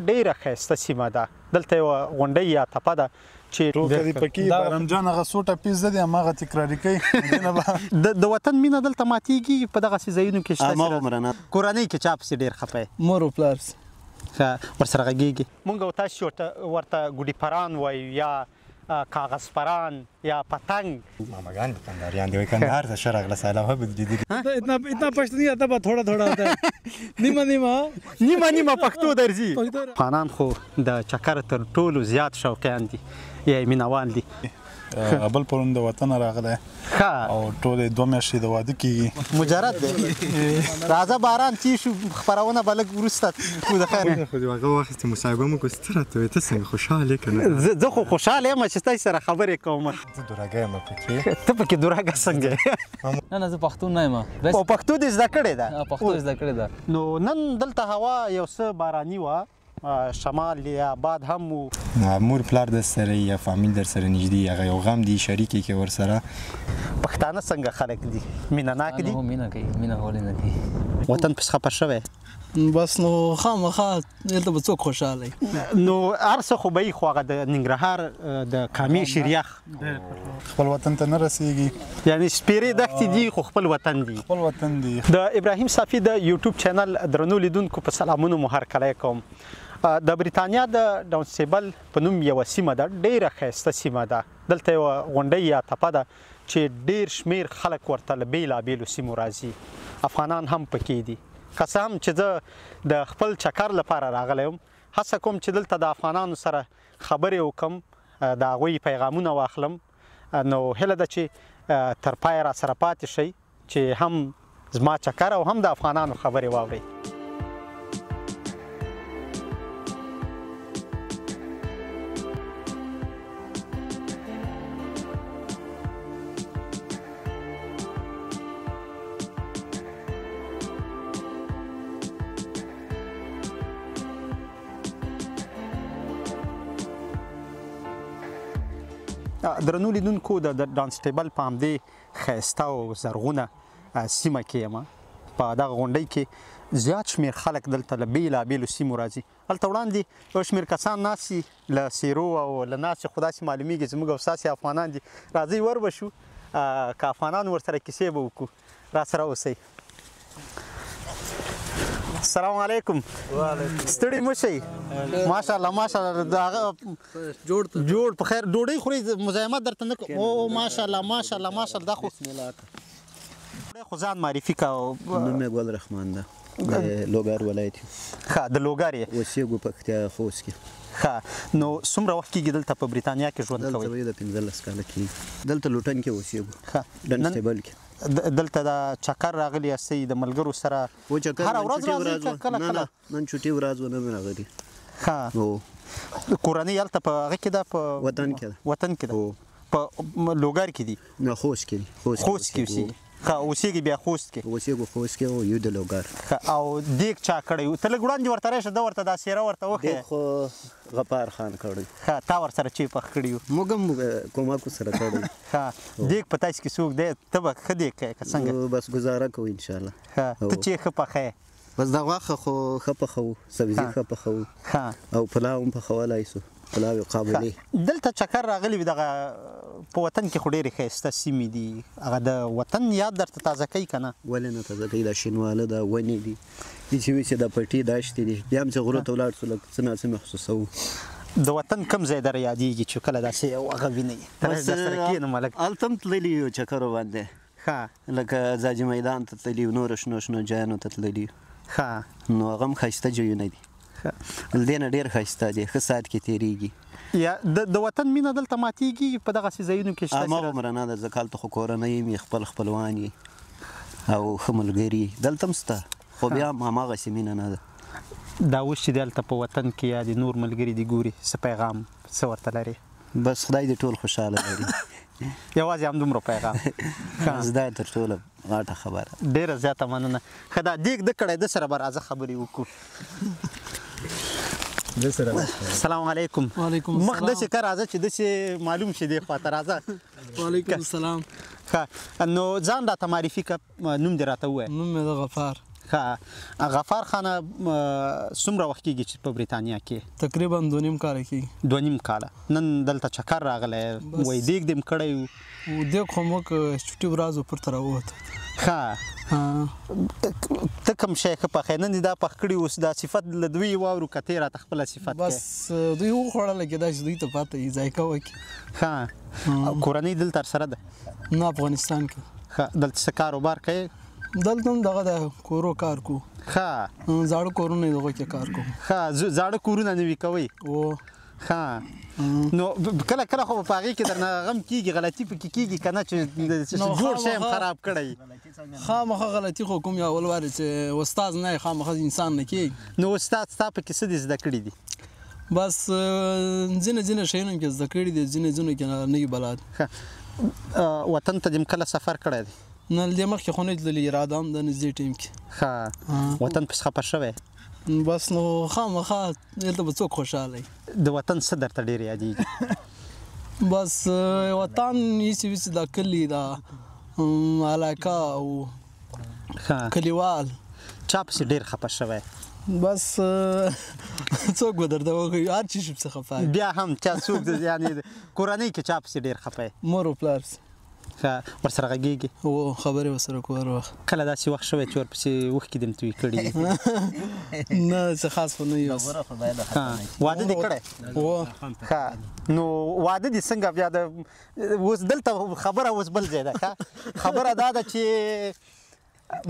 ډیره ښایسته سیمه ده. دلته یوه غونډۍ یا تپه ده چې ټوکه دې پکې بارمجان هغه څو ټپې زده دي هماغه تکراري کوي. د وطن مینه دلته ماتېږي په دغسې ځایونو کې شته. کورنۍ کې چا پسې ډېر خفه یې؟ مور و پلار ورسره غږېږي. مونږ او تاسې ورته ګوډي پران وایو یا کاغذ پران یا پتنگ. ماماگان کنداریان دی کندهار ته ښه راغله سلام هم دیدی. اتنا پښتني آتا به تھوڑا تھوڑا آتا ہے. نیمه پښتو درځي. افغانان خو د چکر تر ټولو زیات شوقیان دي یا مینوال دي. بل پرون د وطن راغلی او ټولې 2 میاشتې د واده کېږي. مجرد دی. راځه باران چې شو خپرونه به لږ وروسته خو د خیر خو دې هغه واخیستې مصاحبه مو کړه څه راته وایې ته څنګه خوشحال یې که نه؟ زه خو خوشحاله یم چې ستاسې سره خبرې کوم. زه دوراګه یم پکې. ته پکې دوراګه څنګه یې؟ نه زه پښتون نه یم. او پښتو دې زده کړې ده؟ پښتو زده کړې ده. نو نن دلته هوا یو څه باراني وه، شمال یا باد هم و. مور پلار در سره یا فامیل در سره نږدې هغه یو غم دی شریکې کې ورسره. پښتانه څنګه خلک دي؟ مینه ناک دي؟ مینه کوي، مینه ولې نه کوي. وطن پس خفه شوی؟ بس نو خامخا دلته به څوک خوشحاله وي. نو هر څه خو به وي خو هغه د ننګرهار د کامې شیریخ خپل وطن ته نه رسېږي. یعنې سپیرې دښتې دي خو خپل وطن دي. خپل وطن دي. د ابراهیم صافي د یوټیوب چینل درنو لیدونکو په سلامونو مو هرکلی کوم. د بریتانیا د ډاونسیبل په نوم یوه سیمه ده، ډیره ښایسته سیمه ده. دلته یوه غونډۍ یا تپه ده چې ډیر شمیر خلک ورته له بیلابیلو سیمو راځي. افغانان هم پکې دي. که څه هم چې زه د خپل چکر لپاره راغلی یم، هڅه کوم چې دلته د افغانانو سره خبرې وکړم، د هغوی پیغامونه واخلم. نو هیله ده چې تر پایه را سره پاتې شئ چې هم زما چکر او هم د افغانانو خبرې واورئ. درنو لیدونکو د ډانسټیبل په همدې ښایسته او زرغونه سیمه کې یم. په دغه غونډۍ کې زیات شمیر خلک دلته له بیلابیلو سیمو راځي. هلته وړاندې یو شمیر کسان ناست دي له څیرو او له ناستې خو داسې معلومیږي زموږ او ستاسې افغانان دي. راځئ ور به شو که افغانان ورسره کیسې به وکړو. را سره اوسئ. السلام علیکم. ستړي مه شئ. ماشاءالله ماشاءالله د هغه جوړ په خیر ډوډۍ خورئ مزاحمت درته نه کوم. او ماشاءالله ماشاءالله ماشاءالله. دا خو خو ځان معرفي که. نوم یې ګل رحمان ده، د لوګر ولایت یم. ښه د لوګر یې؟ اوسېږو پکتیا خوست کې. ښه نو څومره وخت کېږي دلته په بریتانیا کې ژوند کوئ؟ دلته د 15 کاله کېږي. دلته لوټن کې اوسېږو. ښه ډنسټیبل کې. دلته د چکر راغلی یاستئ د ملګرو سره؟ هره ورځ راځئ که کله کله؟ نن چوټي ورځ ونه مې راغلي. ښه کورنۍ هلته په هغه کې ده؟ په وطن کې ده. وطن کې ده. په لوګر کې دي؟ نه خوست کې دي. خوست کې اوسېږي. ښه اوسېږي بیا خوست کې؟ اوسېږو خوست کې او یو د لوګر. ښه او دیګ چا کړی و؟ ته لږ وړاندې ورته راشې، ده ورته دا څېره ورته وښیه. دیګ خو غفار خان کړی. ښه تا ورسره چې پخ کړي وو؟ موږ هم کومک ورسره کړی. ښه دیګ په تاسې کې څوک دی؟ ته به ښه دیګ کوې که څنګه؟ بس ګزاره کوو انشاءالله. ښه ته چې ښه پخی؟ بس دا غوښه خو ښه پخوو، سبزي ښه پخوو او پلاو هم پخولی سو. پلاو قابلي. دلته چکر راغلی وي دغه په وطن کې خو ډېرې ښایسته سیمې دي. هغه د وطن یاد درته تازه کوي که نه؟ ولې نه تازه کوي؟ دا شینواله ده، ونې دي، چې وي چې د پټي داشتې دي. بیا هم چې غرو ته ولاړ سو لږ څه ناڅه محسوسوو. د وطن کوم ځای در یادېږي چې کله داسې هغه وینئ؟ درسره کښېنم هلک. هلته هم تللي یو چکرو باندې. ښه لکه ځاجي میدان ته تللي یو، نورو شنو شنو ځایونو ته تللي یو. ښه نو هغه هم ښایسته ځایونه دي. له دې نه ډېر ښایسته دي، ښه ساعت کې تېرېږي. یا د وطن مینه دلته ماتېږي په دغسې ځایونو کې؟ هماغومره نه ده، ځکه هلته خو کورنۍ یې خپل خپلوان یې او ښه ملګري دلته هم شته، خو بیا هم هماغسې مینه نه ده. دا اوس چې دلته په وطن کې یا د نور ملګري دي ګوري، څه پیغام څه ورته لري؟ بس خدای دې ټول خوشحاله لري. یوازې همدومره پیغام؟ دا تر ټوله غټه خبره. ډېره زیاته مننه. ښه دا دیګ ده کړی، ده سره به راځه خبرې وکړو. السلام علیکم. وعلیکم مخ السلام. داسې که راځه چې داسې معلوم شي دې خواته راځه. وعلیکم السلام. ښه نو ځان راته معرفي که، نوم دې راته ووایه. نوم مې ده غفار. ښه غفار خانه څومره وخت کېږي چې په بریتانیا کې تقریبا 2.5 کاله کېږي 2.5 کاله نن دلته چکر راغلی وایي دیګ دې م کړی و دیګ خو موږ چټي ورځو پورته راووتو ښه ته کوم شی ښه پخې نن دې دا پخ کړي اوس دا صفت له دوی واورو که ته راته خپله صفت بس دوی وخوړله کېدای چې دوی ته پاته وي ذایقه وکړي ښه کورنۍ دلته سره ده نه افغانستان کې ښه دلته څه کاروبار کوې دلته هم دغه د کورو کار کوو ښه زاړه کورونه دغه کې کار کوو ښه زاړه کورونه نوي کوئ ښه نو کله کله خو په هغې کې درنه غم کېږي غلطي پکې کېږي که نه چې جوړ شی هم خراب کړی خامخا غلطي خو کوم یو اول وارې چې استاد نه یې خامخا انسان نه کېږي نو استاد ستا پکې څه دې زده کړي دي بس ځینې شیونه کې زده کړي دي ځینې کې نه یو بلد وطن ته دې کله سفر کړی دی نه دې مخکې خو نه تللي اراده هم د نږدې ټیم کې ښه وطن پسې خفه شوی بس نو خامخا دلته به څوک خوشحاله وي د وطن څه درته ډېر یادېږي بس وطن هیڅ ویڅ دا کلي دا علاقه او کلیوال چا پسې ډېر خفه شوی بس څوک به درته وښیي هر چی شي پسې خفه بیا هم چا څوک یعنې کورنۍ کې چا پسې ډېر خفه یې مور او پلار ورسره غږېږي او خبرې ورسره کوو هر وخت کله داسې وخت شوی چې ورپسې اوښکې دې م توی کړي نه څه خاص خو نه یو واده دې کړی ښه نو واده دې څنګه بیا د اوس دلته خبره اوس بل ځای ده خبره دا ده چې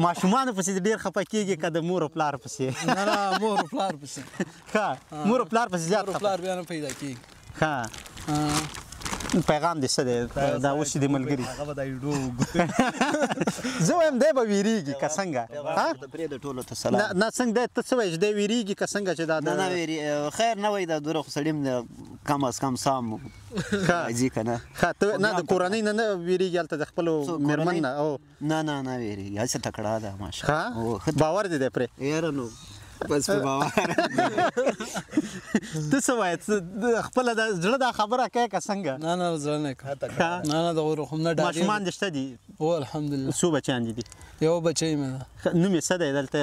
ماشومانو پسې ډېر خفه کېږي که د مور او پلار پسې نه مور او پلار پسې ښه مور او پلار پسې زیات پلار بیا نه پیدا کېږي ښه پیغام دې څه دی دا اوس چې دې ملګري زه وایم دی به ویرېږي که څنګه پرېږده ټولو ته سلام نه څنګه دی ته څه وایې چې دی ویرېږي که څنګه چې دا نه ویري خیر نه وایي دا دوره خو سړي هم کم از کم سام راځي که نه ته نه د کورنۍ نه نه ویرېږي هلته د خپلو مېرمن نه نه ویرېږي هسې تکړه ده ماشاءالله باور دې دی پرې یاره نو بس په باور ته څه وایې خپله د زړه دا خبره کوې که څنګه نه زړه نه کوم نه دغه خو نه ډارېږم ماشومان دې شته دي او الحمدلله څو بچیان دي یو بچی مې ده نوم یې څه دی دلته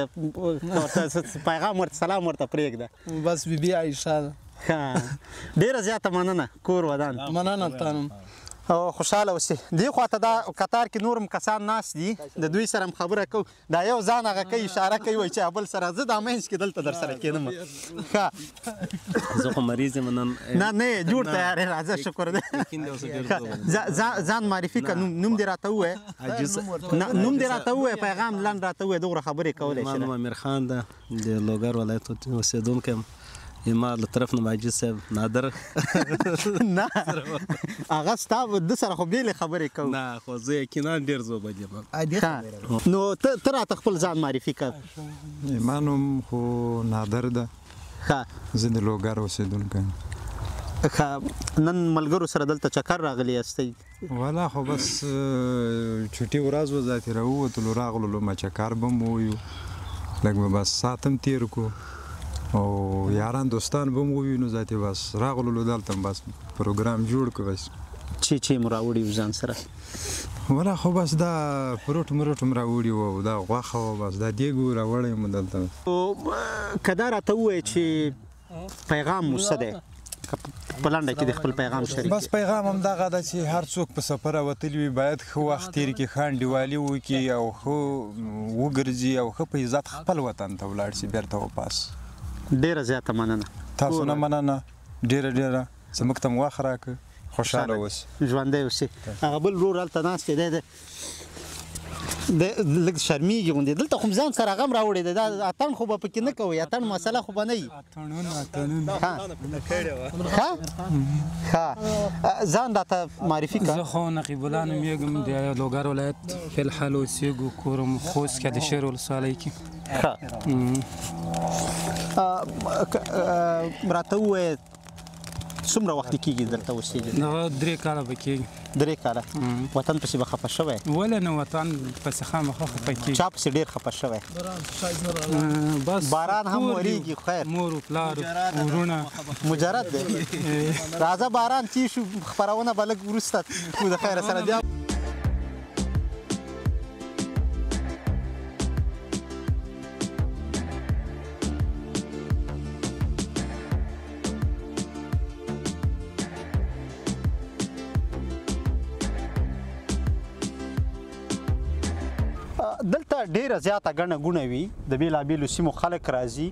پیغام ورته سلام ورته پرېږده بس بي بي عایشه ده ډېره زیاته مننه کور ودان مننه تانم او خوشحاله اوسې دې خواته دا قطار کې نور هم کسان ناست دي د دوی سره هم خبره کوو دا یو ځان هغه کوي اشاره کوي وایي چې بل سره زه دا منځ کې دلته در سره کېنم ښه زه خو مریض یم نن نه جوړ تیار یې راځه شکر دی ځان معرفي که نوم دې راته ووایه نوم دې راته ووایه پیغام لنډ راته ووایه دومره خبرې کولی شي نوم امیر خان ده د لوګر ولایت اوسېدونکی یم ما له طرف نه ماجد صاحب نادر نه هغه ستا ده سره خو بېلې خبرې کوو نه خو زه یقینا ډېر زوبد یم نو ته راته خپل ځان معرفي کړه ما نوم خو نادر ده زه د لوګر اوسېدونکی یم نن ملګرو سره دلته چکر راغلی یاستئ والا خو بس چټي ورځ و ذاتې راووتلو راغلو ما چکر به مو ویو لږ به بس ساعت هم تېر کړو او یاران دوستان به مو ووینو ذاتې بس راغلو دلته بس پروګرام جوړ کړو بس چې مو راوړي و ځان سره والا خو بس دا پروټ مروټ هم راوړي وو دا غوښه وه بس دا دیګ و راوړی مو دلته که دا راته ووایې چې پیغام مو څه دی په لنډه کې د خپل پیغام شریک بس پیغام هم دغه ده چې هر څوک په سفر وتلی وي باید ښه وخت تېر کړي ښه انډیوالي وکړي او ښه وګرځي او ښه په عزت خپل وطن ته ولاړ شي بیرته واپس ډېره زیاته مننه تاسو نه مننه ډېره زموږ ته م وخت راکړه خوشحاله اوسئ ژوندی اوسئ هغه بل ورور هلته ناست دی لږ شرمېږي غوندې دلته خو ځان سره هغه هم راوړی دی دا اتڼ خو به پکې نه کوئ اتڼ مسله خو به نه وي ښه ځان راته معرفي کړه زه خو نقیب الله نومیږم د لوګر ولایت فی الحال اوسېږو کور م خوست کې د شیر ولسوالۍ کې راته ووایه څومره وخت کېږي دلته اوسېږي دغه 3 کاله به کېږي 3 کاله وطن پسې به خفه شوی ولې نه وطن پسې خامخا خفه کېږي چا پسې ډېر خفه شوی بس باران هم ورېږي خیر مور و پلار ورونه مجرد دی راځه باران چې شو خپرونه به لږ وروسته د خیره سره بیا دلته ډیره زیاته ګڼه ګوڼه وي د بیلابیلو سیمو خلک راځي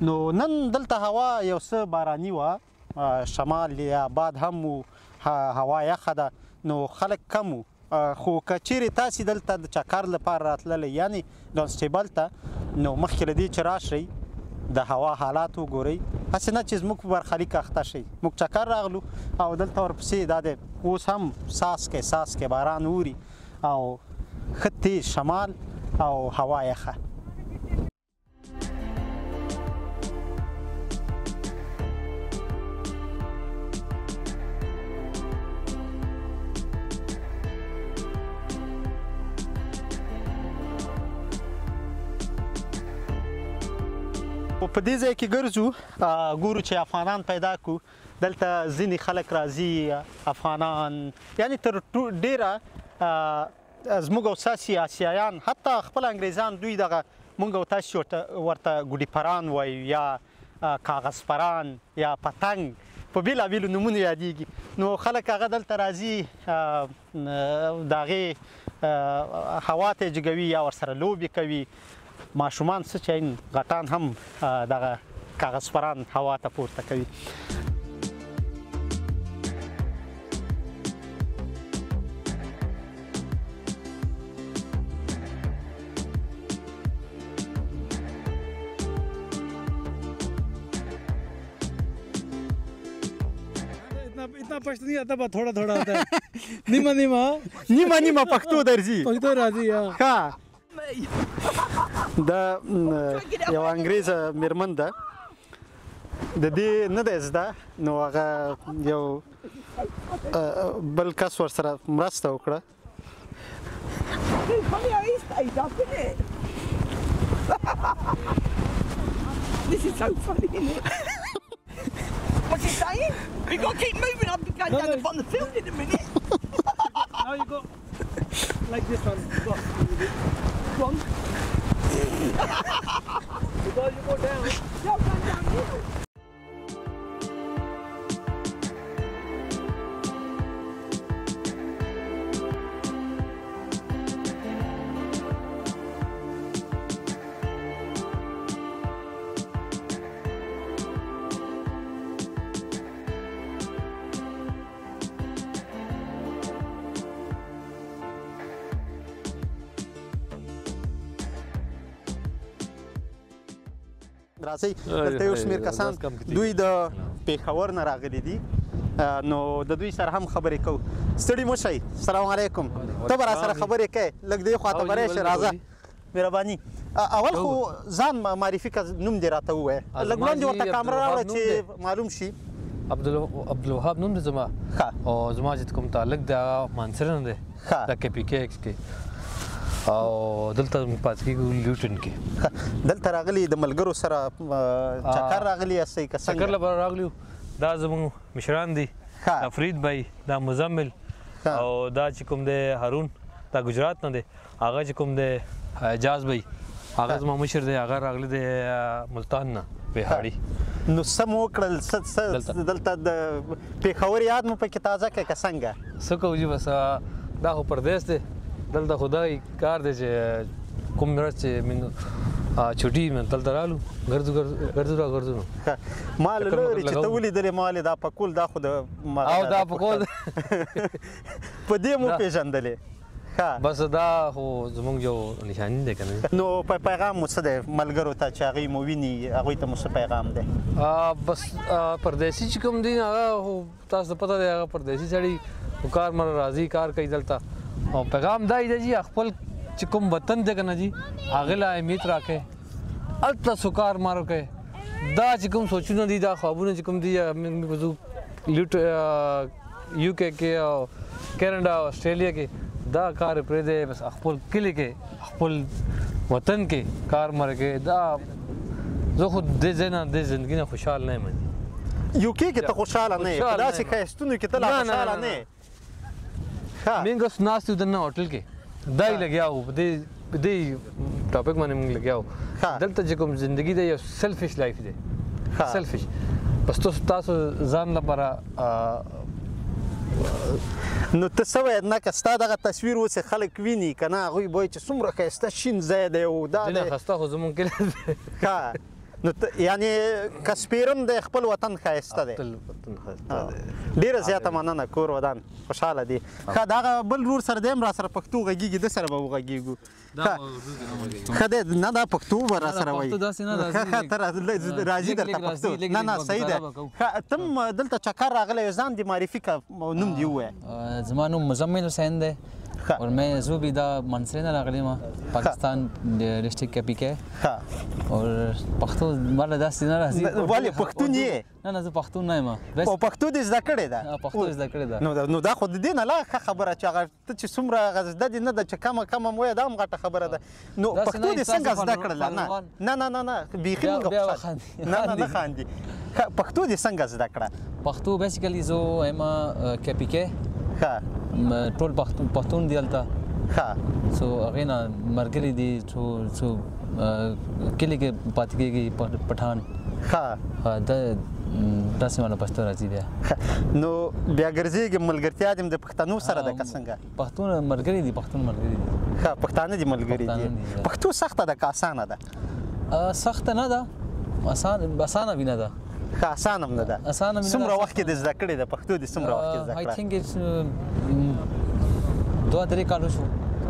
نو نن دلته هوا یو څه باراني وه شمال یا باد هم و هوا یخه ده نو خلک کم و خو که چیرې تاسې دلته د چکر لپاره راتللی یعنې ډانسټیبل ته نو مخکې له دې چې راشئ د هوا حالات وګورئ هسې نه چې زموږ په برخلیک اخته شئ موږ چکر راغلو او دلته ورپسې دا دی اوس هم څاڅکی باران اوري او ښه تیز شمال او هوا یخه په دې ځای کې ګرځو ګورو چې افغانان پیدا کړو دلته ځینې خلک راځي افغانان یعنی تر ډیره زموږ او تاسې آسیایان حتی خپل انګریزان دوی دغه موږ او تاسې ورته ګوډي پران وایو یا کاغذ پران یا پتنګ په بیلابیلو نومونو یادیږي نو خلک هغه دلته راځي د هغې هوا ته جګوي یا ورسره لوبې کوي ماشومان څه چې غټان هم دغه کاغذ پران هوا ته پورته کوي इतना पश्तनी आता है थोड़ा थोड़ा आता है نیمه پښتو درځي पश्तो राजी ها دا یو انګریز میرمن ده د دې نه ده زده نو هغه یو بل کس ورسره مرسته وکړه This is so funny, isn't it? What's he saying? We got to keep moving. I'm going down on the field in a minute. Now you go like this one. Go. Go on. Because you go down. Yeah, I'm going down here. راځي دلته یو شمېر کسان دوی د پېښور نه راغلي دي نو د دوی سره هم خبرې کوو ستړي مه شئ السلام علیکم ته به راسره خبرې کوې لږ دې خواته به راشې راځه مهرباني اول خو ځان معرفي کړه نوم دې راته ووایه لږ وړاندې ورته کامره راوړه چې معلوم شي عبدالوهاب نوم دی زما او زما چې کوم تعلق دی هغه مانسر نه دی د کې پی کې ایکس کې او دلته پاتې کېږو لیوټن کې دلته راغلي د ملګرو سره چکر راغلي یاستئ که څنګه چکر لپاره راغلي دا زموږ مشران دي دا فرید بھائی دا مزمل او دا چې کوم دی هارون دا ګجرات نه دی هغه چې کوم دی اعجاز بھائی هغه زما مشر دی هغه راغلی دی ملتان نه بهاړي نو سم وکړل دلته د پېښور یاد مو پکې تازه کړی که څنګه څه کوو جي بس دا خو پردیس دی دلته خدای کار دی چې کوم ورځ چې موږ چوټي مې دلته رالو ګرځو نو ما لري چې ته ولیدلې ما دا پکول دا خو د او دا پکول په دې مو پېژندلې بس دا خو زموږ یو نشاني دی که نه نو پیغام مو څه دی ملګرو ته چې هغوی مو ویني هغوی ته مو څه پیغام دی بس پردیسي چې کوم دی هغه تاسو ته پته دی هغه پردیسي سړي کار مر راځي کار کوي دلته او پیغام دا دی چې خپل چې کوم وطن دی که نه جي هغې له اهمیت راکړئ هلته سوکار مار کوئ دا چې کوم سوچونه دي دا خوابونه چې کوم دي موږ یو کې کې او کینیډا او اسټرالیا کې دا کار پرېږدئ بس خپل کلي کې خپل وطن کې کار مر کوئ دا زه خو دې ځای نه دې زندګي نه خوشحال نه یم یو کې ته خوشحاله نه یې په داسې ښایستونو کې ته لا خوشحاله نه یې موږ اوس ناست یو دننه هوټل کې دا یې لګیا وو په دې ټاپک باندې موږ لګیا وو دلته چې کوم زندګي دی یو سیلفش لایف دی سیلفش بس تاسو ځان لپاره نو ته څه وایې نه که ستا دغه تصویر اوس خلک ویني که نه هغوی به وایي چې څومره ښایسته شین ځای دی او دا دی خسته خو زمونږ کلی ښه نو یعنې که سپېرم دی خپل وطن ښایسته دی ډېره زیاته مننه کور ودان خوشحاله دی ښه د هغه بل ورور سره دی هم را سره پښتو غږېږي ده سره به وغږېږو ښه دی نه دا پښتو به را سره وایي ته راځي درته پښتو نه نه صحیح دی ښه ته هم دلته چکر راغلی یې ځان دې معرفي که نوم دې ووایه زما نوم مزمل حسین دی और मैं जो भी दा मनसरे ना लागले मा पाकिस्तान डिस्ट्रिक्ट के पीके और पख्तो वाला दास ना राजी वाले पख्तो नहीं है ना जो पख्तो ना है मा बस ओ पख्तो दे زده کړی دا पख्तो زده کړی دا نو دا خو دې نه لا خبره چې هغه ته چې څومره غزده دي نه د چې کم مو دا هم غټه خبره ده نو پښتو دې څنګه زده کړل نه بیخي موږ نه خاندي پښتو دې څنګه زده کړه پښتو بیسیکلی زو اما کے پی ها ټول پښتون دی الته ها سو هغه نه مرګري دي سو کلی کې پاتې کېږي پټان ها دا داسې مانه پښتو راځي بیا نو بیا ګرځېږي ملګرتیا دې د پښتنو سره ده که څنګه پښتون ملګري دي پښتون ملګري دي ښه پښتانه دي ملګري دي پښتو سخته ده که اسانه ده سخته نه ده اسانه وي نه ده ښه اسانه هم نه ده څومره وخت کې د زده کړې ده پښتو دې څومره وخت کې زده کړه آی تھنک اټس 2-3 کالو شو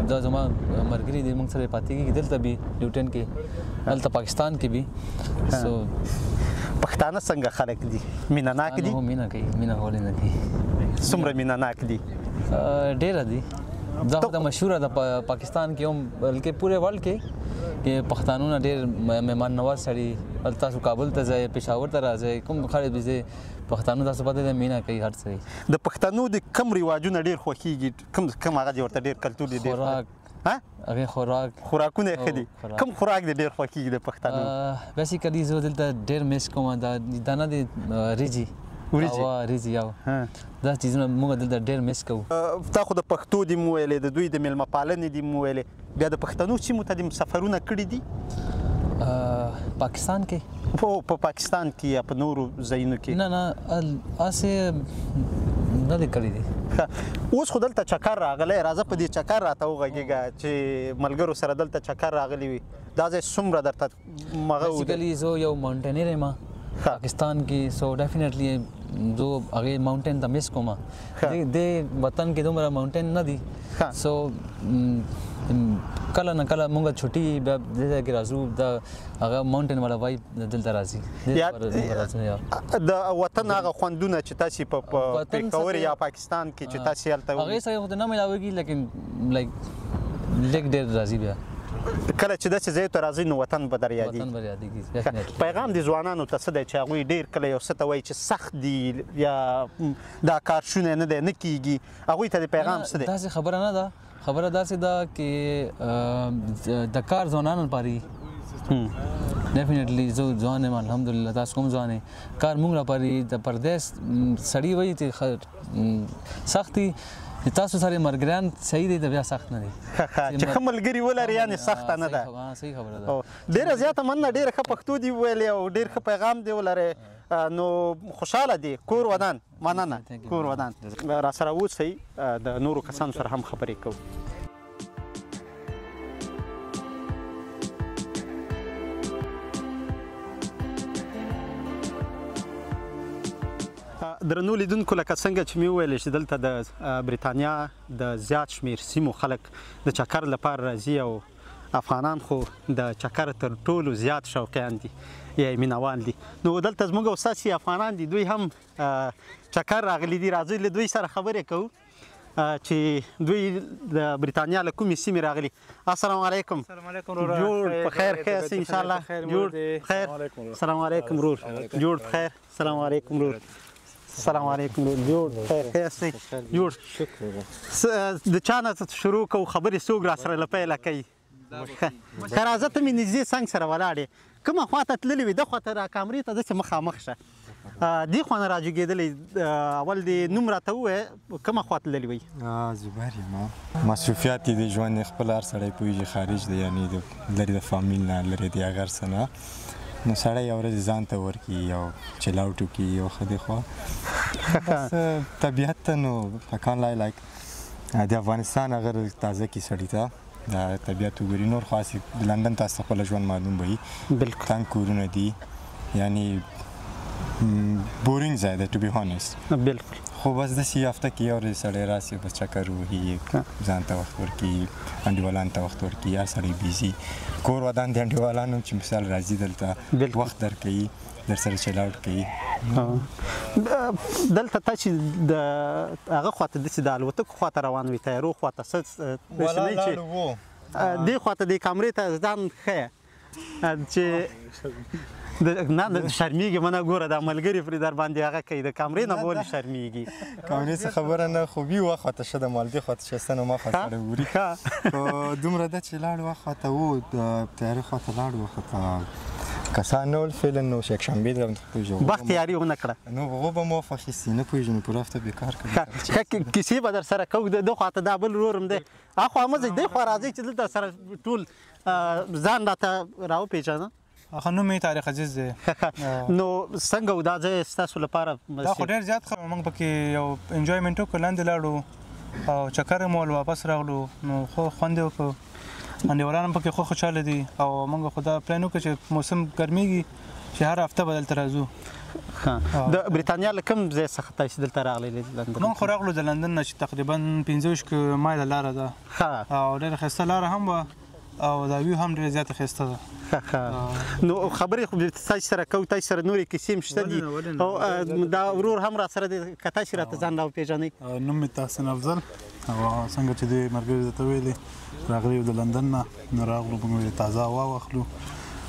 دا زما مرګري دې موږ سره پاتې کېږي دلته به ډیوټن کې دلته پاکستان کې به سو پښتانه څنګه خلک دي مینه ناک دي مینه کوي مینه ولې نه کوي څومره مینه ناک دي ډېره دي دا خو د مشهوره د پاکستان کې هم بلکې پوره ورلد کې پښتانونه ډېر مهمان نواز سړي تاسو کابل ته ځئ پېښور ته راځئ کوم خړې بيزي پښتانو تاسو پته ده مینا کوي هر څه د پښتنو د کم رواجونه ډېر خوښيږي کم هغه ورته ډېر کلتور دي ډېر ها هغه خوراکونه خدي کم خوراک دې ډېر خوښيږي د پښتنو بیسیکلی زه دلته ډېر مس کوم دا نه دي ریجی ریجی یو دا چیزونه موږ دلته ډېر مس کوو تا خو د پښتو دې مو ویلې د دوی د میلمه پالنې دې مو ویلې بیا د پښتنو سیمو ته دې سفرونه کړي دي پاکستان کې په پاکستان کې یا په نورو ځایونو کې نه اسه نه کړی دي اوس خو دلته چکر راغلی راځه په دې چکر راته وغږېږه چې ملګرو سره دلته چکر راغلی وي دا ځای څومره درته مغه بیسیکلی زه یو ماونټینر یم پاکستان کې سو ډیفینیټلی زه هغه ماونټین ته مس کوم د وطن کې دومره ماونټین نه دي سو کله نه کله مونږ چھټي بیا دې کې راځو دا هغه ماونټین والا وای دلته راځي د وطن هغه خوندونه چې تاسو په پیښور یا پاکستان کې چې تاسو هلته هغه څه خو نه ملاويږي لیکن لایک لیک ډېر راځي بیا کله چې داسې ځای ته راځي نو وطن به در یادېږي پیغام د ځوانانو ته څه دی چې هغوی ډېر کله یو څه ته وایي چې سخت دي یا دا کار شونی نه دی نه کېږي هغوی ته د پیغام څه دی داسې خبره نه ده خبره داسې ده چې د کار ځوانانو لپاره ډیفینیټلی زه ځوان یم الحمدلله تاسو کوم ځوان کار موږ لپاره د پردیس سړی وایي چې سختي تاسو سره مرګران صحیح دی بیا سخت نه دي چې ښه ملګري ولري یعنې سخته نه ده صحیح خبره ده ډېره زیاته مننه ډېر ښه پښتو دي ویلې او ډېر ښه پیغام دی ولرې نو خوشحاله دي کور ودان مننه کور ودان را سره اوسئ د نورو کسانو سره هم خبرې کوو درنو لیدونکو لکه څنګه چې مې وویل چې دلته د بریتانیا د زیات شمېر سیمو خلک د چکر لپاره راځي او افغانان خو د چکر تر ټولو زیات شوقیان دي یا مینوال دي نو دلته زموږ او ستاسې افغانان دي دوی هم چکر راغلي دي راځئ له دوی سره خبرې کوو چې دوی د بریتانیا له کومې سیمې راغلي السلام علیکم جوړ په خیر ښه یاست انشاءالله جوړ خیر السلام علیکم ورور جوړ په خیر السلام علیکم ورور السلام علیکم جوړ خیر ښه یاست جوړ د چا نه شروع کوو خبرې څوک را سره له پیله کوي ښه راځه ته مې نږدې څنګ سره ولاړ یې کومه خوا ته تللې وې ده خوا ته را کامرې ته داسې مخامخ شه دې خوا نه راجګېدلی اول دې نوم راته ووایه کومه خوا تللې وئ زبر یم مصروفیات دي د ژوند خپل هر سړی پوهېږي خارج دی یعنې لرې د فامیل نه لرې د هغه هر څه نه نو سړی یو ورځ ځان ته ورکړي او چل آوټ وکړي یو ښه دی خوا بس طبیعت ته نو کان لایک د افغانستان اگر تازه کې سړی ته د طبیعت وګوري نور خاص لندن تاسو خپل ژوند معلوم وي بالکل تنګ کورونه دي یعنی بورینګ ځای دی ټو بی هانست بالکل خو بس داسې هفته کې یو ورځ سړی راسي بس چکر وهي ځان ته وخت ورکړي انډیوالانو ته وخت ورکړي یا سړی بیزي کور ودان د انډیوالانو چې مثال راځي دلته وخت درکوي در سره چل آوټ کوي دلته تاسو د هغه خواته د الوتکو خواته روان وي تیارو خواته څه دې خواته د کامرې ته ځان ښیه چې نه شرمیږي منه ګوره د ملګري پرې در باندې هغه کوي د کامرې نه به ولې شرمیږي کامرې څه خبره نه خو بي وه خواته شه د مالدې خواته شسته نو ما خوا سره ګوري خو دومره ده چې لاړ وه خواته و د تیارې خواته لاړ وه خواته کسان نه ول فعلا نو چې یکشنبې ده پوهېږو بختیاري ونه کړه نو هغه به مو خوښ اخیستي نه پوهېږو نو پوره هفته بېکار کوي کیسې به در سره کوو د خواته دا بل ورور هم دی اخوا مه ځئ دی خوا راځئ چې دلته سره ټول ځان راته راوپېژنه هغه نوم یې طارق عزیز دی نو څنګه و دا ځای ستاسو لپاره دا خو ډېر زیات ښه موږ پکې یو انجویمنټ وکړو لاندې لاړو او چکر مو ول واپس راغلو نو خو خوند یې وکړو انډیوالان هم پکې خو خوشحاله دي او موږ خو دا پلان وکړو چې موسم ګرمېږي چې هر هفته به دلته راځو د بریتانیا له کوم ځای څخه تاسو دلته راغلی لندن موږ خو راغلو د لندن نه چې تقریبا 15 مایله لاره ده او ډېره ښایسته لاره هم وه او دا ویو هم ډېره زیاته ښایسته ده نو خبرې خو تاسو سره کوو تاسو سره نورې کیسې هم شته دي او دا ورور هم را سره دی که تاسو راته ځان راوپېژنئ نوم مې تحسین افضل او څنګه چې دې ملګري درته ویلې راغلي یو د لندن نه نو راغلو موږ تازه هوا واخلو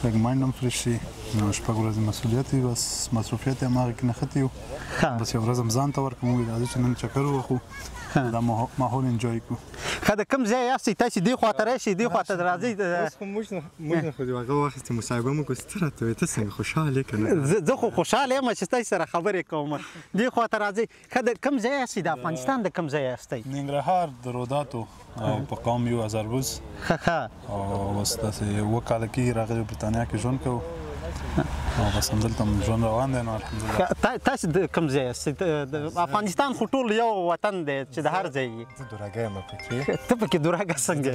لږ مایند هم فرش شي نو شپږ ورځې مسؤلیت وي بس مصروفیت یې هماغه کې نښتي وو بس یو ورځ هم ځان ته ورکړم وویل راځئ چې نن چکر ووهو دا ماحول انجوی کړو ښه د کوم ځای یاستئ تاسو دې خواته راشئ دې خواته راځئ اوس خو موږ نه خو دې هغه واخیستې مصاحبه مو کړو څه راته وایې ته څنګه خوشحال یې که نه زه خو خوشحاله یم چې تاسو سره خبرې کوم دې خواته راځئ ښه د کوم ځای یاستئ د افغانستان د کوم ځای یاستئ ننګرهار د روداتو او په قوم یو ازربوز او بس داسې اووه کاله کېږي راغلي برېټانیا کې ژوند کوو او بس همدلته ژوند روان دی نو الحمدلله تاسو د کوم ځای یاستئ افغانستان خو ټول یو وطن دی چې د هر ځای زه دوراګه یم پکې ته پکې دوراګه څنګه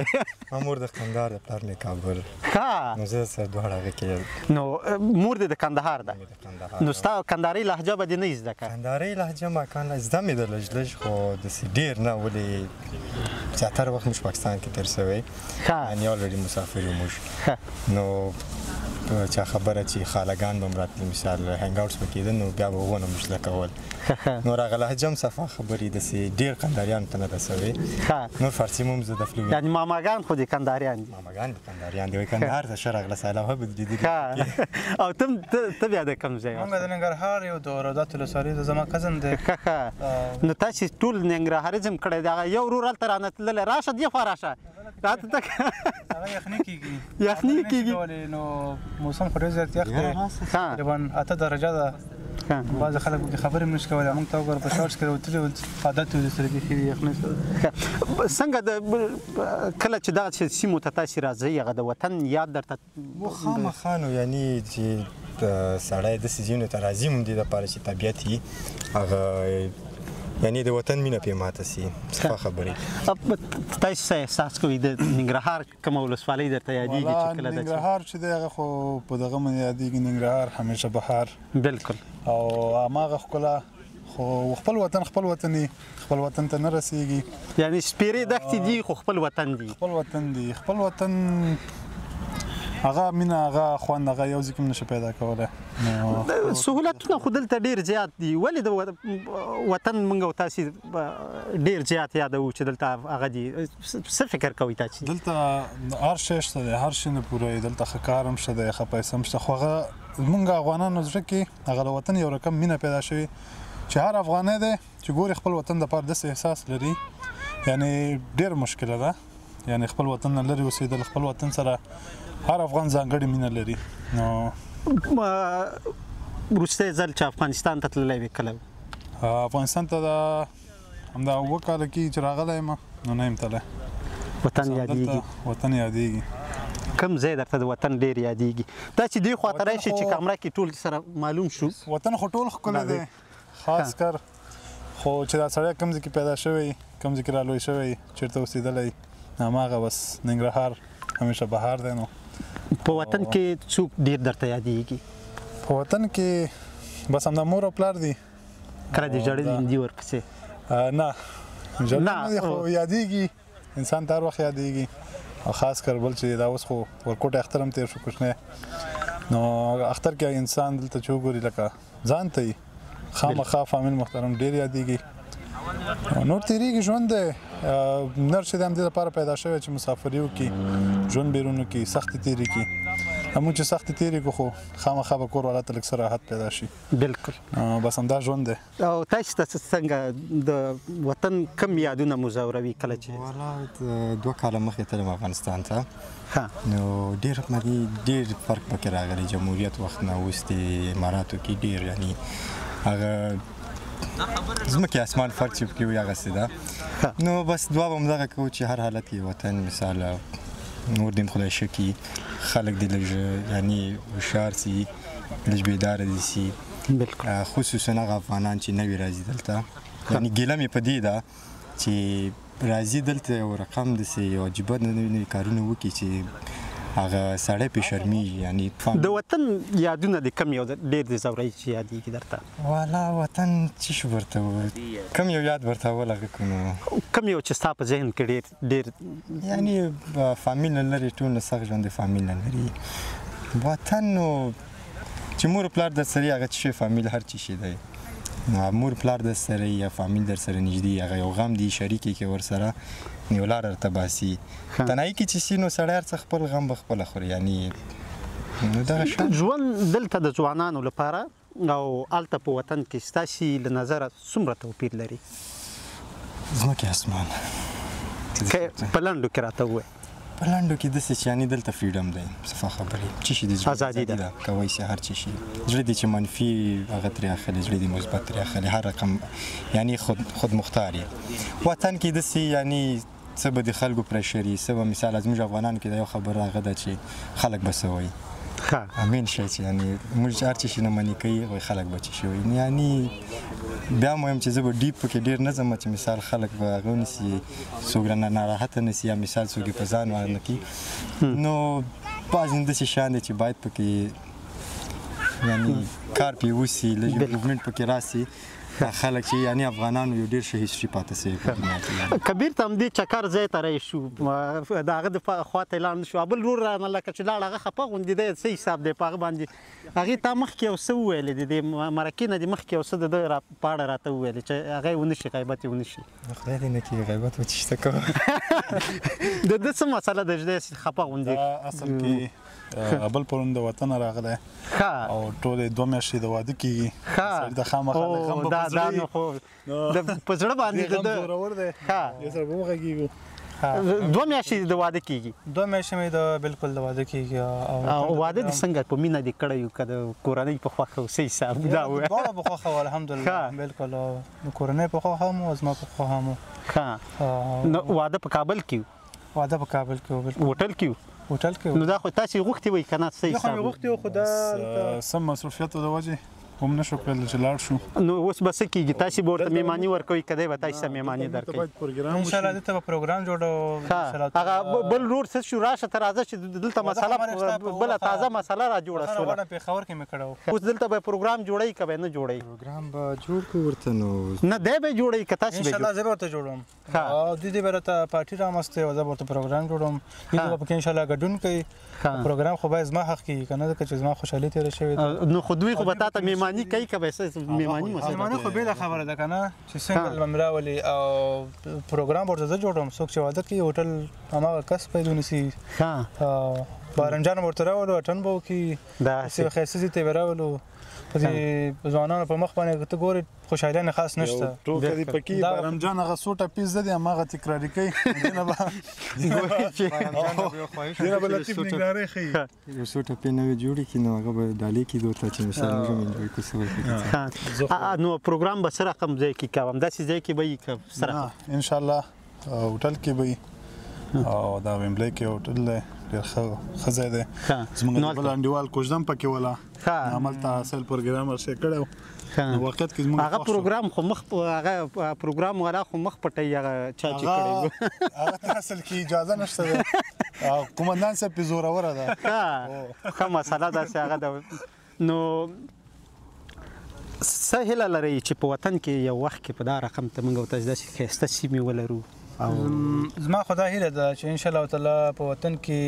ما مور د کندهار د پلار مې کابل نو زه سره دواړه هغه کې نو مور دې د کندهار ده نو ستا کندهارۍ لهجه به دې نه زده کړه کندهارۍ لهجه ما کان زده مې ده لږ لږ خو داسې ډېر نه ولې زیاتره وخت موږ پاکستان کې تېر سوی یعنې الریډي مسافر یو موږ نو چا خبره چې خالګان به م راتلل مثال هینګ آوټس به کېده نو بیا به هغو نه موږ زده کول نور هغه لهجه هم صفا خبرې داسې ډېر کندهاریانو ته نه ده سوې نور فارسي مو هم زده فلو یعنې ماماګان خو دې کندهاریان دي ماماګان دې کندهاریان دي وایي کندهار ته ښه راغله سیلاب به دې او ته بیا د کوم ځای موږ د ننګرهار یو د روداتو ولسوالۍ د زما کزن دی نو تاسې ټول ننګرهاریزم کړی دی هغه یو ورور هلته رانه تللی راشه دې خوا راشه راته تک هغه یخني کېږي یخني کېږي نو موسم خو ډېر زیات یخ دی تقریبا 8 درجه ده بعضې خلک پکې خبرې هم نشي کولی موږ ته وګوره په شارټس کې راوتلي عادت وي درسره بیخي یخنۍ سره څنګه کله چې دغه سیمو ته تاسې راځئ هغه د وطن یاد درته خامخا نو یعنې چې سړی داسې ځایونو ته راځي هم دې دپاره چې طبیعت وي هغه یعنی د وطن مینه پې ماته سي صفا خبرې تاسو څه احساس کوئ د ننګرهار کومه ولسوالۍ درته یادېږي چې کله ننګرهار چې دی هغه خو په دغه باندې یادېږي ننګرهار همیشه بهار بالکل او هماغه ښکلا خو خپل وطن خپل وطني خپل وطن ته نه رسېږي یعنې سپېرې دښتې دي خو خپل وطن دي خپل وطن دي خپل وطن هغه مینه هغه خوند هغه یو ځای کې هم نشي پیدا کولی سهولتونه خو دلته ډېر زیات دي ولې د وطن موږ او تاسې ډېر زیات یادوو چې دلته هغه دي څه فکر کوئ تاسې دلته هر شی شته دی هر شی نه پوره دلته ښه کار هم شته دی ښه پیسه هم شته خو هغه زموږ افغانانو زړه کې هغه د وطن یو رقم مینه پیدا شوې چې هر افغانی دی چې ګوري خپل وطن دپاره داسې احساس لري یعنې ډېر مشکله ده یعنې خپل وطن نه لرې اوسېدل خپل وطن سره هر افغان ځانګړې مینه لري نو وروستی ځل چې افغانستان ته تللی وې کله افغانستان ته همدا اووه کاله کېږي چې راغلی یم نو نه یم تللی وطن یادېږي وطن یادېږي کوم ځای درته د وطن ډېر یادېږي دا چې دې خواته راشي چې کامره کې ټول سره معلوم شو وطن خو ټول ښکلی دی خاص کر خو چې دا سړی کوم ځای کې پیدا شوی کوم ځای کې رالوی شوی چېرته اوسېدلی هماغه بس ننګرهار همیشه بهار دی نو په وطن کې څوک ډېر درته یادېږي په وطن کې بس همدا مور او پلار دي کله دې ژړلي دي ورپسې نه ژړلي نه دي خو یادېږي انسان ته هر وخت یادېږي او خاص کر بل چې دا اوس خو ورکوټ اختر هم تېر شو کوچنی نو اختر کې انسان دلته چې وګوري لکه ځان ته یي خامخا فامیل محترم ډېر یادېږي نور تېرېږي ژوند دی نر چې د همدې لپاره پیدا شوی چې مسافري وکړي ژوند بیرون وکړي سختې تېرې کړي موږ چې سختې تېرې کړو خو خامخا به کور والا ته لږ څه راحت پیدا شي بلکل بس همدا ژوند دی او تاسو ته څنګه د وطن کم یادونه مو ځوروي کله چې والله 2 کاله مخکې تلم افغانستان ته نو ډېر فرق پکې راغلی جمهوریت وخت نه اوس د اماراتو کې ډېر یعنی هغه زمکې اسمان فرق چې پکې وي هغسې ده نو بس دعا به همدغه کوو چې هر حالت کې وطن مثال نور دې خدای ښه کړي خلک دې لږ یعنی هوښیار سي لږ بیداره دي سي خصوصا هغه افغانان چې نوي راځي دلته یعنی ګیله مې په دې ده چې راځي دلته یو رقم داسې یو عجیبه نوي کارونه وکړي چې هغه سړی پې شرمېږي یعنی د وطن یادونه د کم یو ډېر د ځوروي چې یادېږي درته والا وطن څه شو ورته کم یو یاد ورته ولغه کړو نو کم یو چې ستا په ذهن کې ډېر یعنی فامیل نه لري ټول نه سخت ژوند د فامیل نه لري وطن نو چې مور پلار در سره هغه څه شی فامیل هر څه شی دی مور پلار در سره یا فامیل در سره نږدې هغه یو غم دی شریکې کې ورسره یو لار ورته باسي تنهایي کې چې سي نو سړی هر څه خپل غم به خپله خوري یعنی ژوند دلته د ځوانانو لپاره او هلته په وطن کې ستاسې له نظره څومره توپیر لري ځمکې اسمان په لنډو کې راته ووایه په لنډو کې داسې چې یعنې دلته فریډم دی صفا خبرې څه شي د زړه ازادي ده کوی شي هر څه شي زړه دې چې منفي هغه ترې اخلي زړه دې مثبت ترې اخلي هر رقم یعنې خود مختار یې وطن کې داسې یعنې څه به د خلکو پرېشر یي څه به مثال زموږ افغانانو کې دا یو خبره هغه ده چې خلک به څه وایي امین شي چې یعنې موږ هر څه شي نه منې کوي وایي خلک به څه شي وایي یعنې بیا مو یم چې زه به ډیپ پکې ډېر نه ځم چې مثال خلک به هغه ونیسي څوک رانه ناراحته نه سي یا مثال څوک یې په ځان ونه کړي نو بعضې داسې شیان دی چې باید پکې یعنې کار پې وسي لږ امپروومنټ پکې راسي خلک چې یعنی افغانانو یو ډېر ښه هیسټري پاتې سوی په دنیا کې کبیر ته همدې چکر ځای ته رهي شو د هغه د خواته اعلان شو بل ورور رانه لکه چې لاړ هغه خفه غوندې دی څه حساب دی په هغه باندې هغې تا مخکې یو څه وویلې د دې مرکې نه دې مخکې یو څه د ده په اړه راته وویلې چې هغه یې ونه شي غیبت یې ونه شي خدای دې نه کړي غیبت به چې شته کوم د ده څه مسله ده چې دی خفه غوندې اصل کې بل پرون د وطن راغلی او ټولې 2 میاشتې د واده کېږي سړي ته خامخا غم به په دا نو خو په زړه باندې د ده زورور دی یو سره به وغږېږو 2 میاشتې د واده کېږي 2 میاشتې مې د بالکل د واده کېږي او واده دې څنګه په مینه دې کړی که د کورنۍ په خوښه او څه حساب دا ووایه دواړه په خوښه وه الحمدلله بالکل د کورنۍ په خوښه هم او زما په خوښه هم نو واده په کابل کې واده په کابل کې و بالکل هوټل کې هوټل کې نو دا خو تاسې غوښتي وئ که نه څه حساب خو مې غوښتي وو خو دا سم مصروفیاتو د وجې هم نشو کولی چې لاړ شو نو اوس به څه کېږي تاسې به ورته مېماني ورکوئ که دی به تاسې ته مېماني درکوي انشاءالله دلته به پروګرام جوړو هغه بل ورور څه شو راشه ته راځه چې دلته مسله بله تازه مسله را جوړه شوله پېښور کې مې کړی و اوس دلته به پروګرام جوړوئ که به نه جوړوئ پروګرام به جوړ کړو ورته نو نه دی به جوړوئ که تاسې به انشاءالله زه به ورته جوړوم او دوی دې به راته پارټي رامستی او زه به ورته پروګرام جوړوم دوی به پکې انشاءالله ګډون کوي پروګرام خو باید زما حق کېږي که نه ځکه چې زما خوشحالي تېره شوې ده نو خو دوی خو به تا ته مېماني کوي که به مېماني مېماني خو بېله خبره ده که نه چې سنګل به مې راولي او پروګرام ورته زه جوړوم څوک چې واده کوي هوټل هماغه کس پیدا ونیسي بارنجان به ورته راولو اټن به وکړي داسې ښایسته ځای ته به راولو په دې ځوانانو په مخ باندې ته ګورې خوشحالي خاص نشته ټوکه دې پکې بارمجان هغه سوټه پیس ده دی هماغه تکراري کوي دینه به دینه به لطیف نګارې ښیي یو سوټه پې نوې جوړې کړي نو هغه به ډالۍ کړي دوی ته چې مثال موږ هم انجوی کړو نو پروګرام به څه رقم ځای کې کوم داسې ځای کې به وي که څه رقم انشاءالله هوټل کې به وي او دا ویمبلی کې هوټل دی ډېر ښه ځای دی زموږ د بل انډیوال کوژدم پکې وله هملته سیل پروګرامر شی کړی و واقعیت کې زموږ هغه پروګرام خو مخ هغه پروګرام والا خو مخ پټي هغه چا چې کړی هغه اصل کې اجازه نشته ده قومندان صاحب پې زوروره ده ښه مسله داسې هغه ده نو څه هیله لرئ چې په وطن کې یو وخت کې په دا رقم ته موږ او تاسو داسې ښایسته سیمې ولرو زما خو دا هیله ده چې انشاءالله تعالی په وطن کې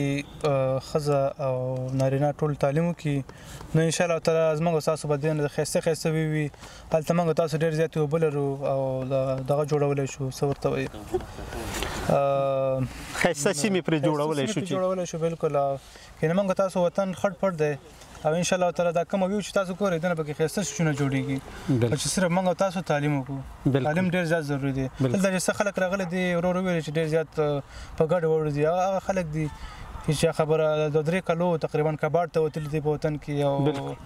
ښځه او نارینه ټول تعلیم وکړي نو انشاءالله تعالی زموږ ستاسو په دې نه ښایسته ښایسته وي هلته موږ تاسو ډېر زیاتې اوبه لرو او دغه جوړولی شو څه ورته وایي ښایسته سیمې پرې جوړولی شو بالکل یعنې موږ تاسو وطن خټ پټ دی او ان شاء الله تعالی دا کوم ویو چې تاسو کوی دنه پکې خسته شونه جوړیږي چې صرف موږ تاسو تعلیم وکړو تعلیم ډیر زیات ضروری دی دلته چې خلک راغلي دي ورور ویل چې ډیر زیات په ګډ وړو دي هغه خلک دي چې خبره د 3 کلو تقریبا کباړ ته وتل دي په وطن کې او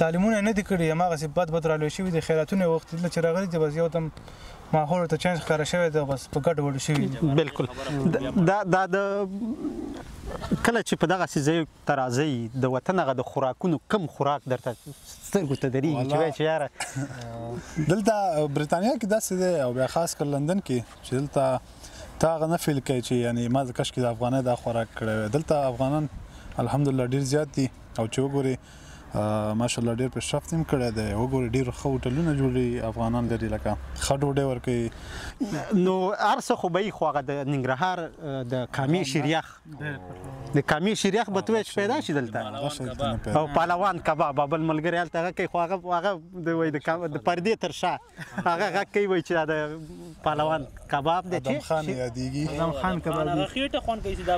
تعلیمونه نه دي کړی هغه څه بد رالو شي د خیراتونه وخت چې راغلي دي بس یو تم ماحول ته چینج ښکاره شوی دی بس په ګډ وړو شوي بالکل دا د کله چې په دغه ځای ته راځئ د وطن هغه د خوراکونو کم خوراک درته سترګو ته درېږي چې وایي چې یاره دلته برېټانیا کې داسې دی او بیا خاص کر لندن کې چې دلته تا هغه نه فیل کوي چې یعنې ما کاش کې د افغانۍ دا خوراک کړی وی دلته افغانان الحمدلله ډېر زیات دي او چې وګورې ماشاءالله ډېر پیشرفت هم کړی دی وګورې ډېر ښه هوټلونه جوړوي افغانان لري لکه ښه ډوډۍ ورکوي نو هر څه خو به یي خو هغه د ننګرهار د کامې شیریخ د کامې شیریخ به ته چې پیدا شي دلته او پهلوان کباب بل ملګری هلته هغه کوي خو هغه د پردې تر شا هغه غږ کوي وایي چې دا د پهلوان کباب دی ادم خان یادېږي ادم خان کباب هغه خېټه خوند کوي چې دا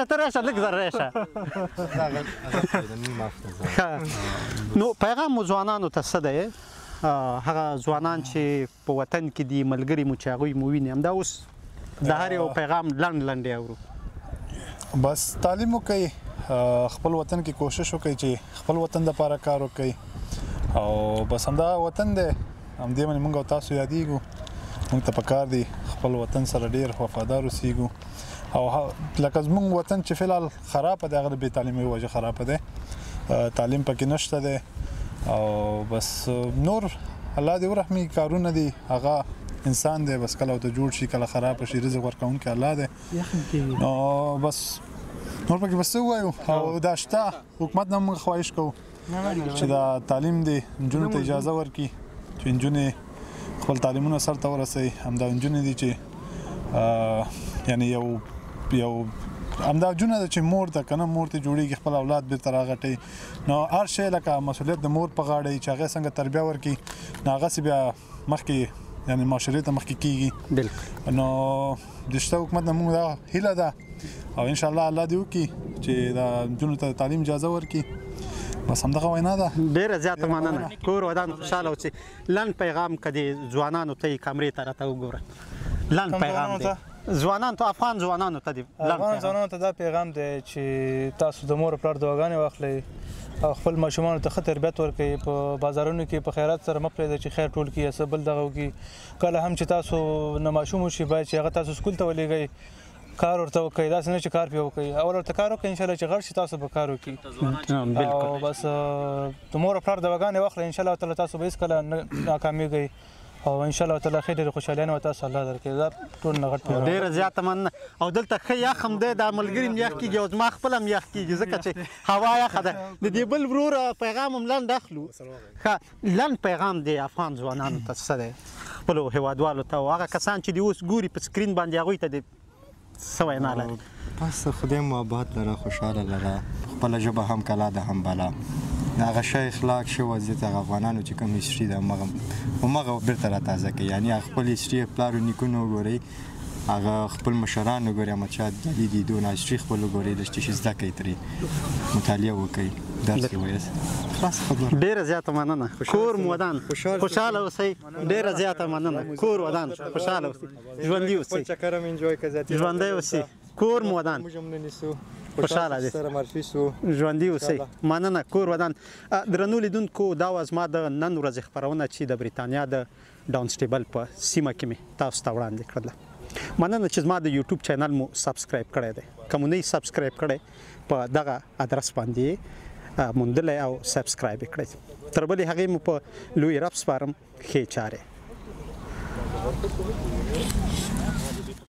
ته راشه لږ زر راشه نو پیغام مو ځوانانو ته څه دی هغه ځوانان چې په وطن کې دي ملګري مو چې هغوی مو ویني همدا اوس د هر یو پیغام لنډ لنډ اورو بس تعلیم وکړئ خپل وطن کې کوشش وکړئ چې خپل وطن دپاره کار وکړئ او بس همدا وطن دی همدې باندې موږ او تاسو یادېږو موږ ته پکار دی خپل وطن سره ډېر وفادار اوسېږو او لکه زموږ وطن چې فلحال خرابه دی هغه د بې تعلیمۍ وجه خرابه دی تعلیم پکې نشته دی او بس نور الله دې ورحمي کارونه دي هغه انسان دی بس کله ورته جوړ شي کله خراب شي رزق ورکوونکی الله دی نو بس نور پکې بس څه ووایو او دا شته حکومت نه موږ خواهش کوو چې دا تعلیم دی نجونو ته اجازه ورکړي چې نجونې خپل تعلیمونه سرته ورسوي همدا نجونې دي چې یعنې یو همدا جونه ده چې مور ده که نه مور ته جوړېږي خپل اولاد بېرته راغټوي نو هر شی لکه مسؤلیت د مور په غاړه وي چې هغې څنګه تربیه ورکړي نو هغسې بیا مخکې یعنې معاشرې ته مخکې کېږي بالکل نو د شته حکومت نه موږ دا هیله ده او انشاءالله الله دې وکړي چې دا نجونو ته د تعلیم اجازه ورکړي بس همدغه وینا ده ډېره زیاته مننه کور ودان خوشحاله اوسئ لنډ پیغام که د ځوانانو ته یې کمرې ته راته وګوره لنډ پیغام دی ځوانانو ته افغان ځوانانو ته دی افغان ځوانانو ته دا پیغام دی چې تاسو د مور پلار دعاګانې واخلئ او خپل ماشومانو ته ښه تربیت ورکوئ په بازارونو کې په خیرات سره مه پرېږدئ چې خیر ټول کړي یا څه بل دغه وکړي کله هم چې تاسو نه ماشوم وشي باید چې هغه تاسو سکول ته ولېږئ کار ورته وکړئ داسې نه چې کار پرې وکړئ اول ورته کار وکړئ انشاءالله چې غټ شي تاسو به کار وکړي او بس د مور پلار دعاګانې واخلئ انشاءالله تعالی تاسو به هېڅکله نه ناکامېږئ او ان شاء الله تعالی خیر ډېرې خوشحالانه به تاسو الله درکړي دا ټول نه غټ پیغام ډېره زیاته مننه او دلته ښه یخ هم دی دا ملګري هم یخ کېږي او زما خپل هم یخ کېږي ځکه چې هوا یخه ده د دې بل ورور پیغام هم لنډ اخلو ښه لنډ پیغام دی افغان ځوانانو ته څه دی خپلو هېوادوالو ته او هغه کسان چې دې اوس ګوري په سکرین باندې هغوی ته دې څه وینا لري بس خدای مو آباد لره خوشحاله لره خپله ژبه هم کلا ده هم بلا هغه شی اخلاق ښه وضعیت هغه افغانانو چې کوم هسټري ده همغه بیرته راتازه کوي یعنې خپل هسټري پلار و نیکونه وګورئ هغه خپل مشران وګورئ احمدشاه ابدالي دي دونه هسټري خپل وګورئ لږ چې زده کوئ ترې مطالعه وکړئ درس یې وایاست خلاص خبره ډېره زیاته مننه کور مو ودان خوشحاله اوسئ ډېره زیاته مننه کور ودان خوشحاله اوسئ ژوندي اوسئ چکر هم انجوای کړئ ژوندی اوسئ کور مو ودان موږ هم نه نیسو خوشحاله دي سره معرفي سو ژوندي اوسئ مننه کور ودان درنو لیدونکو دا وه زما د نن ورځې خپرونه چې د برېټانیا د ډاونسټیبل په سیمه کې مې تاسو ته وړاندې کړله مننه چې زما د یوټیوب چینل مو سبسکرایب کړی دی که مو نه سبسکرایب کړی په دغه ادرس باندې موندلی او سبسکرایب یې کړئ تر بلې هغې مو په لوی رب سپارم ښې چارې